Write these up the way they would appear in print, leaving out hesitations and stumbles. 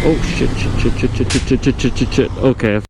Oh shit. Okay.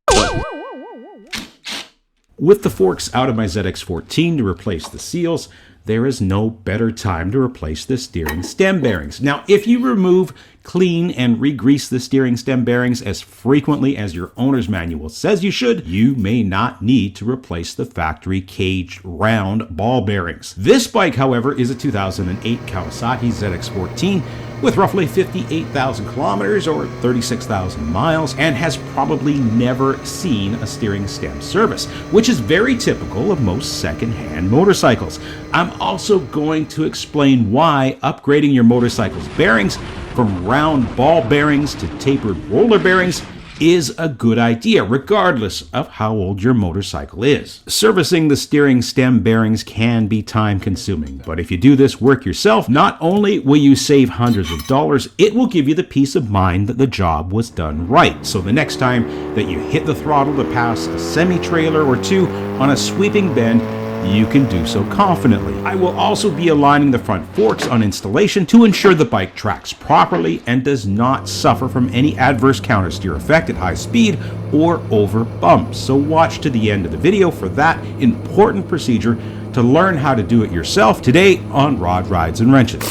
With the forks out of my ZX14 to replace the seals, there is no better time to replace the steering stem bearings. Now, if you remove, clean, and re-grease the steering stem bearings as frequently as your owner's manual says you should, you may not need to replace the factory caged round ball bearings. This bike, however, is a 2008 Kawasaki ZX14 with roughly 58,000 kilometers or 36,000 miles and has probably never seen a steering stem service, which is very typical of most second-hand motorcycles. I'm also going to explain why upgrading your motorcycle's bearings from round ball bearings to tapered roller bearings is a good idea, regardless of how old your motorcycle is. Servicing the steering stem bearings can be time-consuming, but if you do this work yourself, not only will you save hundreds of dollars, it will give you the peace of mind that the job was done right. So the next time that you hit the throttle to pass a semi-trailer or two on a sweeping bend, you can do so confidently. I will also be aligning the front forks on installation to ensure the bike tracks properly and does not suffer from any adverse countersteer effect at high speed or over bumps. So watch to the end of the video for that important procedure to learn how to do it yourself today on Rod Rides and Wrenches.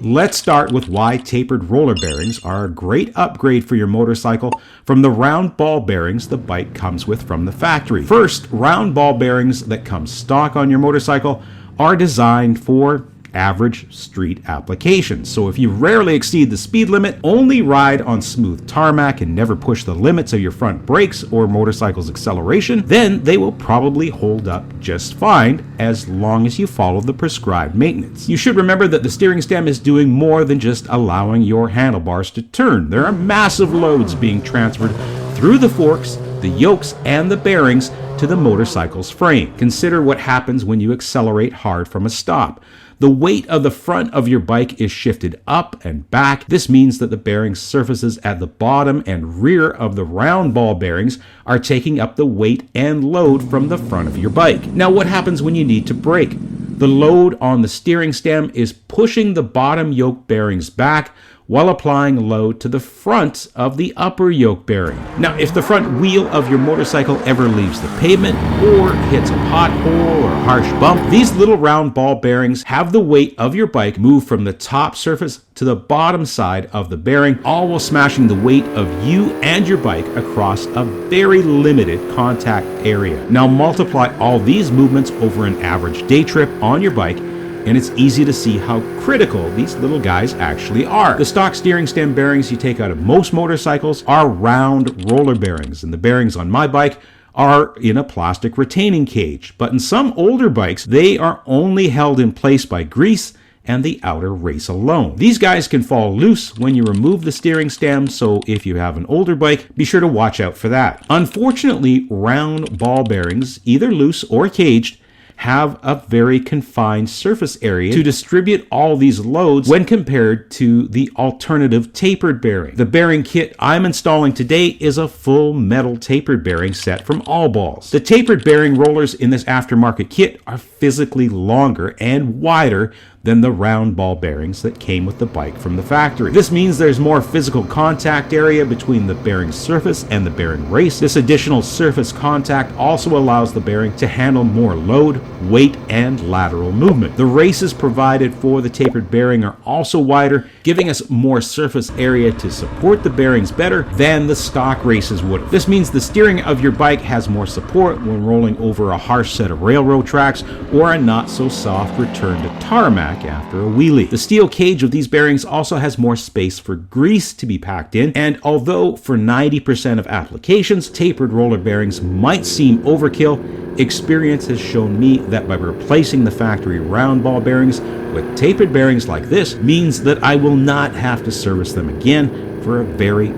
Let's start with why tapered roller bearings are a great upgrade for your motorcycle from the round ball bearings the bike comes with from the factory. First, round ball bearings that come stock on your motorcycle are designed for average street applications. So if you rarely exceed the speed limit, only ride on smooth tarmac and never push the limits of your front brakes or motorcycle's acceleration, then they will probably hold up just fine as long as you follow the prescribed maintenance. You should remember that the steering stem is doing more than just allowing your handlebars to turn. There are massive loads being transferred through the forks, the yokes, and the bearings to the motorcycle's frame. Consider what happens when you accelerate hard from a stop. The weight of the front of your bike is shifted up and back. This means that the bearing surfaces at the bottom and rear of the round ball bearings are taking up the weight and load from the front of your bike. Now, what happens when you need to brake? The load on the steering stem is pushing the bottom yoke bearings back while applying load to the front of the upper yoke bearing. Now, if the front wheel of your motorcycle ever leaves the pavement or hits a pothole or harsh bump, these little round ball bearings have the weight of your bike move from the top surface to the bottom side of the bearing, all while smashing the weight of you and your bike across a very limited contact area. Now multiply all these movements over an average day trip on your bike, and it's easy to see how critical these little guys actually are. The stock steering stem bearings you take out of most motorcycles are round roller bearings, and the bearings on my bike are in a plastic retaining cage. But in some older bikes, they are only held in place by grease and the outer race alone. These guys can fall loose when you remove the steering stem, so if you have an older bike, be sure to watch out for that. Unfortunately, round ball bearings, either loose or caged, have a very confined surface area to distribute all these loads when compared to the alternative tapered bearing. The bearing kit I'm installing today is a full metal tapered bearing set from All Balls. The tapered bearing rollers in this aftermarket kit are physically longer and wider than the round ball bearings that came with the bike from the factory. This means there's more physical contact area between the bearing surface and the bearing race. This additional surface contact also allows the bearing to handle more load, weight, and lateral movement. The races provided for the tapered bearing are also wider, giving us more surface area to support the bearings better than the stock races would. This means the steering of your bike has more support when rolling over a harsh set of railroad tracks or a not so soft return to tarmac after a wheelie. The steel cage of these bearings also has more space for grease to be packed in, and although for 90% of applications, tapered roller bearings might seem overkill, experience has shown me that by replacing the factory round ball bearings with tapered bearings like this means that I will not have to service them again for a very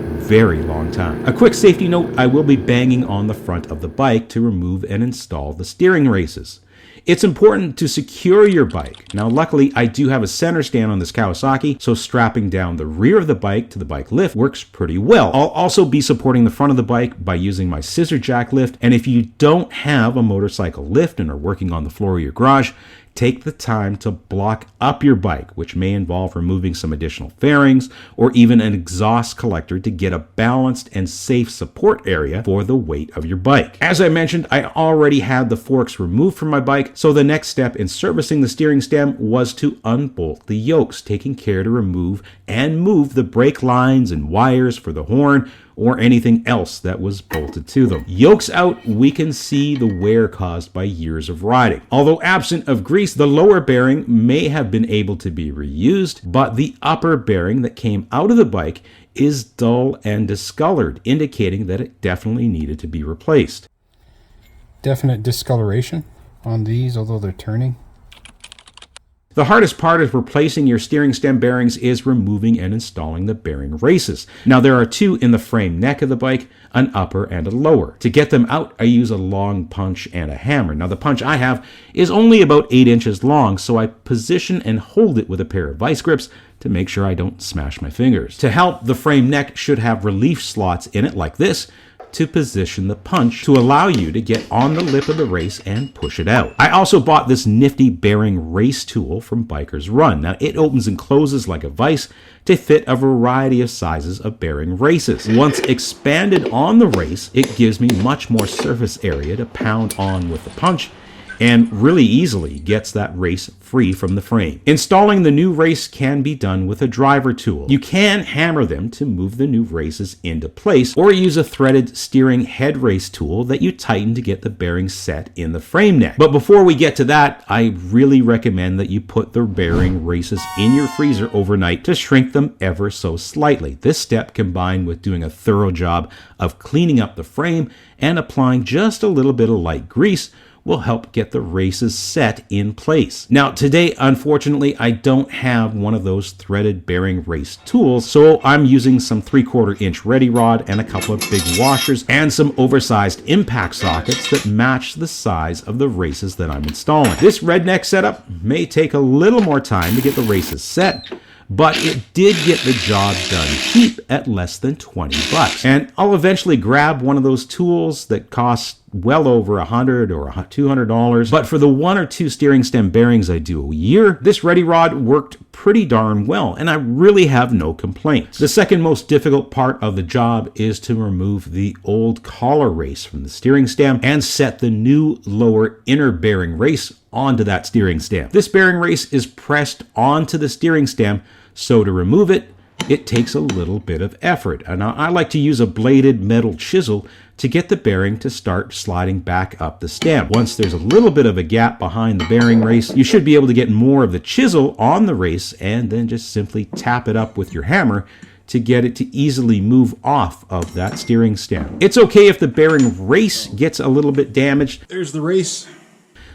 long time. A quick safety note, I will be banging on the front of the bike to remove and install the steering races. It's important to secure your bike. Now, luckily, I do have a center stand on this Kawasaki, so strapping down the rear of the bike to the bike lift works pretty well. I'll also be supporting the front of the bike by using my scissor jack lift, and if you don't have a motorcycle lift and are working on the floor of your garage, take the time to block up your bike, which may involve removing some additional fairings or even an exhaust collector to get a balanced and safe support area for the weight of your bike. As I mentioned, I already had the forks removed from my bike, so the next step in servicing the steering stem was to unbolt the yokes, taking care to remove and move the brake lines and wires for the horn or anything else that was bolted to them. Yokes out, we can see the wear caused by years of riding. Although absent of grease, the lower bearing may have been able to be reused, but the upper bearing that came out of the bike is dull and discolored, indicating that it definitely needed to be replaced. Definite discoloration on these, although they're turning. The hardest part of replacing your steering stem bearings is removing and installing the bearing races. Now there are two in the frame neck of the bike, an upper and a lower. To get them out, I use a long punch and a hammer. Now the punch I have is only about 8 inches long, so I position and hold it with a pair of vice grips to make sure I don't smash my fingers. To help, the frame neck should have relief slots in it like this, to position the punch to allow you to get on the lip of the race and push it out. I also bought this nifty bearing race tool from Biker's Run. Now it opens and closes like a vise to fit a variety of sizes of bearing races. Once expanded on the race, it gives me much more surface area to pound on with the punch and really easily gets that race free from the frame. Installing the new race can be done with a driver tool. You can hammer them to move the new races into place, or use a threaded steering head race tool that you tighten to get the bearing set in the frame neck. But before we get to that, I really recommend that you put the bearing races in your freezer overnight to shrink them ever so slightly. This step, combined with doing a thorough job of cleaning up the frame and applying just a little bit of light grease, will help get the races set in place. Now today, unfortunately, I don't have one of those threaded bearing race tools, so I'm using some 3/4 inch ready rod and a couple of big washers and some oversized impact sockets that match the size of the races that I'm installing. This redneck setup may take a little more time to get the races set, but it did get the job done cheap at less than $20. And I'll eventually grab one of those tools that cost well over $100 or $200. But for the 1 or 2 steering stem bearings I do a year, this ready rod worked pretty darn well, and I really have no complaints. The second most difficult part of the job is to remove the old collar race from the steering stem and set the new lower inner bearing race onto that steering stem. This bearing race is pressed onto the steering stem, so to remove it, it takes a little bit of effort. And I like to use a bladed metal chisel to get the bearing to start sliding back up the stem. Once there's a little bit of a gap behind the bearing race, you should be able to get more of the chisel on the race and then just simply tap it up with your hammer to get it to easily move off of that steering stem. It's okay if the bearing race gets a little bit damaged. There's the race.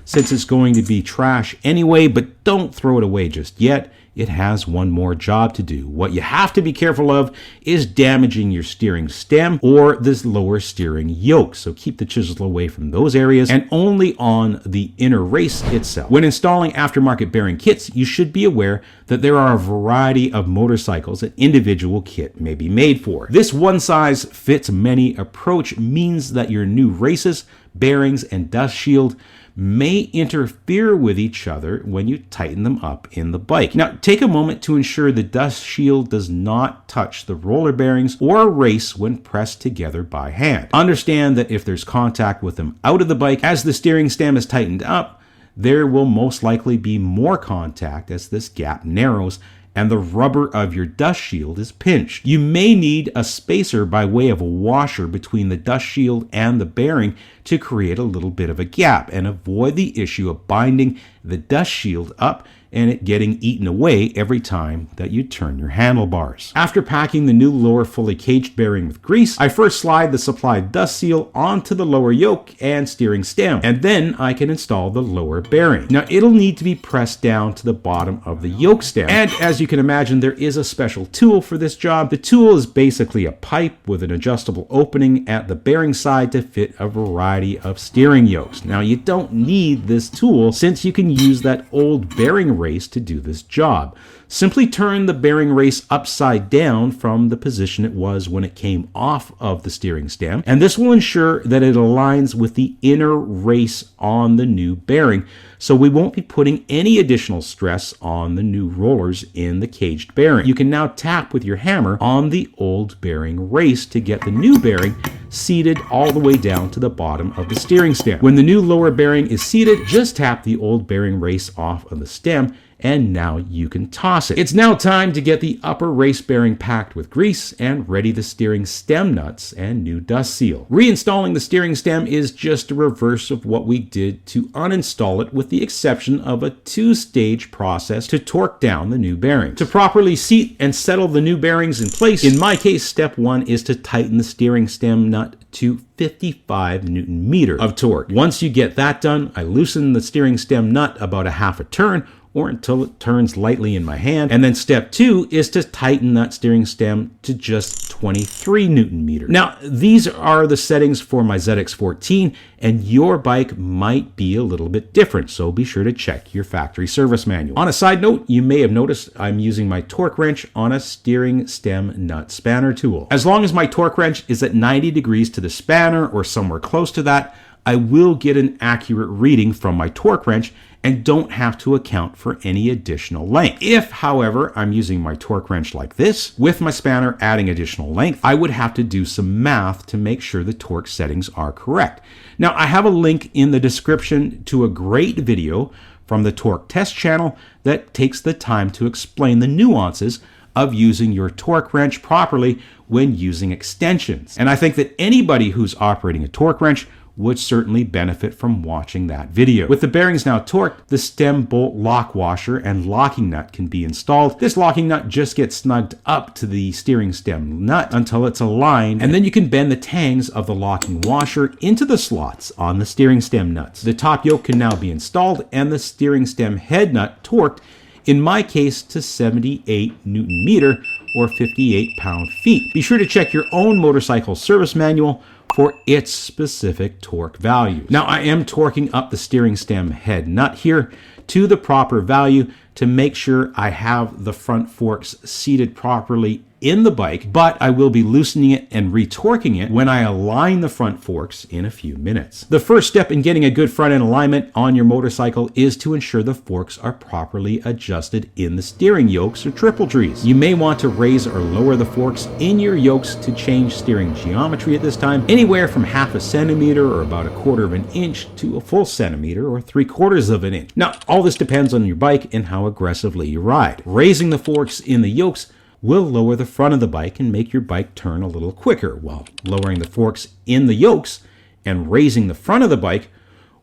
Since it's going to be trash anyway, but don't throw it away just yet. It has one more job to do. What you have to be careful of is damaging your steering stem or this lower steering yoke. So keep the chisel away from those areas and only on the inner race itself. When installing aftermarket bearing kits, you should be aware that there are a variety of motorcycles an individual kit may be made for. This one-size-fits-many approach means that your new races, bearings, and dust shield may interfere with each other when you tighten them up in the bike. Now, take a moment to ensure the dust shield does not touch the roller bearings or race when pressed together by hand. Understand that if there's contact with them out of the bike as the steering stem is tightened up, there will most likely be more contact as this gap narrows and the rubber of your dust shield is pinched. You may need a spacer by way of a washer between the dust shield and the bearing to create a little bit of a gap and avoid the issue of binding the dust shield up and it getting eaten away every time that you turn your handlebars. After packing the new lower fully caged bearing with grease, I first slide the supplied dust seal onto the lower yoke and steering stem, and then I can install the lower bearing. Now it'll need to be pressed down to the bottom of the yoke stem, and as you can imagine, there is a special tool for this job. The tool is basically a pipe with an adjustable opening at the bearing side to fit a variety of steering yokes. Now you don't need this tool since you can use that old bearing race to do this job. Simply turn the bearing race upside down from the position it was when it came off of the steering stem, and this will ensure that it aligns with the inner race on the new bearing, so we won't be putting any additional stress on the new rollers in the caged bearing. You can now tap with your hammer on the old bearing race to get the new bearing seated all the way down to the bottom of the steering stem. When the new lower bearing is seated, just tap the old bearing race off of the stem, and now you can toss it. It's now time to get the upper race bearing packed with grease and ready the steering stem nuts and new dust seal. Reinstalling the steering stem is just a reverse of what we did to uninstall it, with the exception of a two-stage process to torque down the new bearings. To properly seat and settle the new bearings in place, in my case, step one is to tighten the steering stem nut to 55 Newton meter of torque. Once you get that done, I loosen the steering stem nut about a half a turn, or until it turns lightly in my hand. And then step two is to tighten that steering stem to just 23 Newton meter. Now, these are the settings for my ZX14, and your bike might be a little bit different, so be sure to check your factory service manual. On a side note, you may have noticed I'm using my torque wrench on a steering stem nut spanner tool. As long as my torque wrench is at 90 degrees to the spanner or somewhere close to that, I will get an accurate reading from my torque wrench and don't have to account for any additional length. If, however, I'm using my torque wrench like this, with my spanner adding additional length, I would have to do some math to make sure the torque settings are correct. Now, I have a link in the description to a great video from the Torque Test channel that takes the time to explain the nuances of using your torque wrench properly when using extensions. And I think that anybody who's operating a torque wrench would certainly benefit from watching that video. With the bearings now torqued, the stem bolt lock washer and locking nut can be installed. This locking nut just gets snugged up to the steering stem nut until it's aligned, and then you can bend the tangs of the locking washer into the slots on the steering stem nuts. The top yoke can now be installed and the steering stem head nut torqued, in my case to 78 Newton meter or 58 pound-feet. Be sure to check your own motorcycle service manual for its specific torque value. Now, I am torquing up the steering stem head nut here to the proper value to make sure I have the front forks seated properly in the bike, but I will be loosening it and retorquing it when I align the front forks in a few minutes. The first step in getting a good front end alignment on your motorcycle is to ensure the forks are properly adjusted in the steering yokes or triple trees. You may want to raise or lower the forks in your yokes to change steering geometry at this time, anywhere from half a centimeter or about a quarter of an inch to a full centimeter or 3/4 of an inch. Now, all this depends on your bike and how aggressively you ride. Raising the forks in the yokes will lower the front of the bike and make your bike turn a little quicker, while lowering the forks in the yokes and raising the front of the bike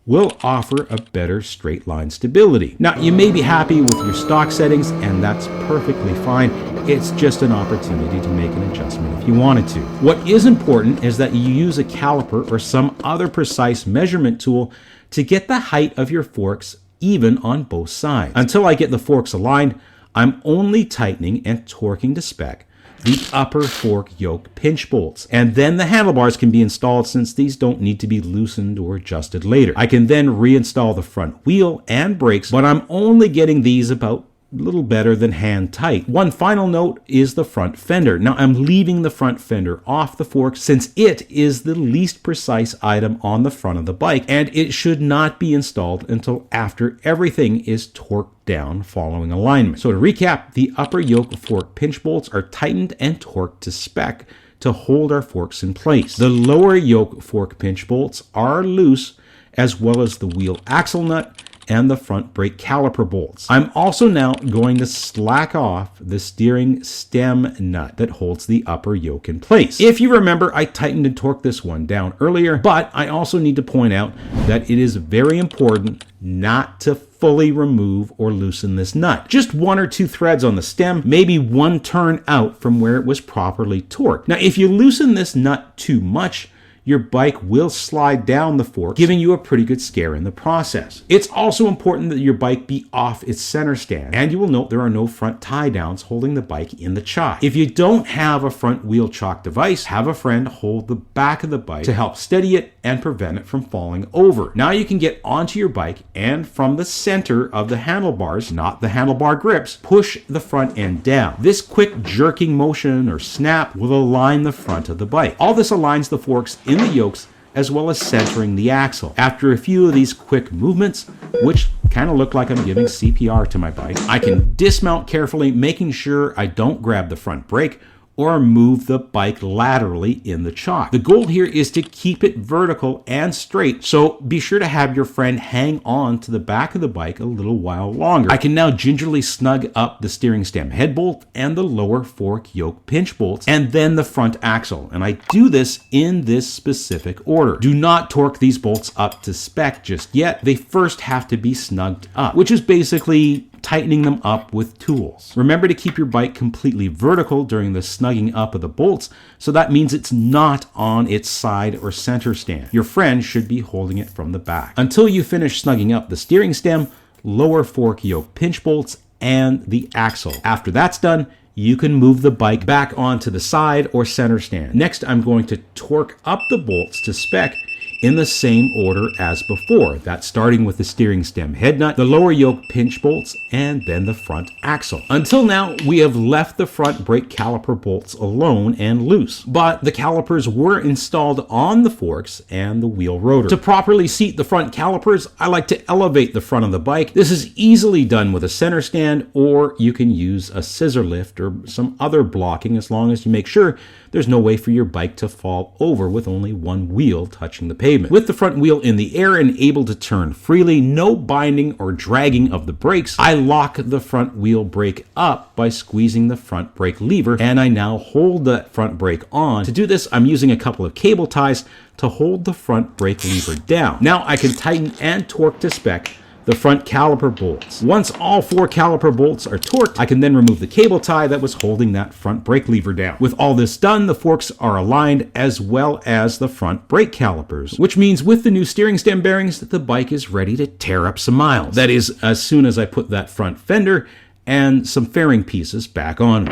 will offer a better straight line stability. Now, you may be happy with your stock settings, and that's perfectly fine. It's just an opportunity to make an adjustment if you wanted to. What is important is that you use a caliper or some other precise measurement tool to get the height of your forks even on both sides. Until I get the forks aligned, I'm only tightening and torquing to spec the upper fork yoke pinch bolts, and then the handlebars can be installed since these don't need to be loosened or adjusted later. I can then reinstall the front wheel and brakes, but I'm only getting these about a little better than hand tight. One final note is the front fender. Now, I'm leaving the front fender off the fork since it is the least precise item on the front of the bike, and it should not be installed until after everything is torqued down following alignment. So to recap, the upper yoke fork pinch bolts are tightened and torqued to spec to hold our forks in place. The lower yoke fork pinch bolts are loose, as well as the wheel axle nut and the front brake caliper bolts. I'm also now going to slack off the steering stem nut that holds the upper yoke in place. If you remember, I tightened and torqued this one down earlier, but I also need to point out that it is very important not to fully remove or loosen this nut. Just 1 or 2 threads on the stem, maybe 1 turn out from where it was properly torqued. Now, if you loosen this nut too much, your bike will slide down the forks, giving you a pretty good scare in the process. It's also important that your bike be off its center stand, and you will note there are no front tie downs holding the bike in the chock. If you don't have a front wheel chock device, have a friend hold the back of the bike to help steady it and prevent it from falling over. Now you can get onto your bike and from the center of the handlebars, not the handlebar grips, push the front end down. This quick jerking motion or snap will align the front of the bike. All this aligns the forks in the yokes as well as centering the axle. After a few of these quick movements, which kind of look like I'm giving CPR to my bike, I can dismount carefully, making sure I don't grab the front brake or move the bike laterally in the chock. The goal here is to keep it vertical and straight, so be sure to have your friend hang on to the back of the bike a little while longer. I can now gingerly snug up the steering stem head bolt and the lower fork yoke pinch bolts, and then the front axle. And I do this in this specific order. Do not torque these bolts up to spec just yet. They first have to be snugged up, which is basically tightening them up with tools. Remember to keep your bike completely vertical during the snugging up of the bolts, so that means it's not on its side or center stand. Your friend should be holding it from the back. Until you finish snugging up the steering stem, lower fork yoke pinch bolts, and the axle. After that's done, you can move the bike back onto the side or center stand. Next, I'm going to torque up the bolts to spec in the same order as before. That's starting with the steering stem head nut, the lower yoke pinch bolts, and then the front axle. Until now, we have left the front brake caliper bolts alone and loose, but the calipers were installed on the forks and the wheel rotor. To properly seat the front calipers, I like to elevate the front of the bike. This is easily done with a center stand, or you can use a scissor lift or some other blocking, as long as you make sure there's no way for your bike to fall over with only one wheel touching the pavement. With the front wheel in the air and able to turn freely, no binding or dragging of the brakes, I lock the front wheel brake up by squeezing the front brake lever, and I now hold the front brake on. To do this, I'm using a couple of cable ties to hold the front brake lever down. Now I can tighten and torque to spec the front caliper bolts. Once all 4 caliper bolts are torqued, I can then remove the cable tie that was holding that front brake lever down. With all this done, the forks are aligned as well as the front brake calipers, which means with the new steering stem bearings that the bike is ready to tear up some miles. That is, as soon as I put that front fender and some fairing pieces back on.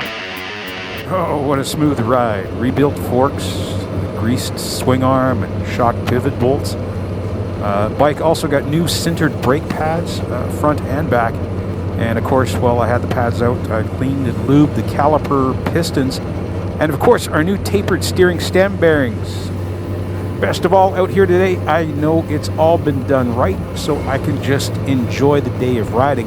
Oh, what a smooth ride. Rebuilt forks, greased swing arm, and shock pivot bolts. Bike also got new sintered brake pads, front and back. And of course, while I had the pads out, I cleaned and lubed the caliper pistons. And of course, our new tapered steering stem bearings. Best of all, out here today, I know it's all been done right, so I can just enjoy the day of riding.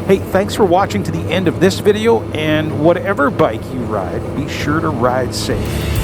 Hey, thanks for watching to the end of this video, and whatever bike you ride, be sure to ride safe.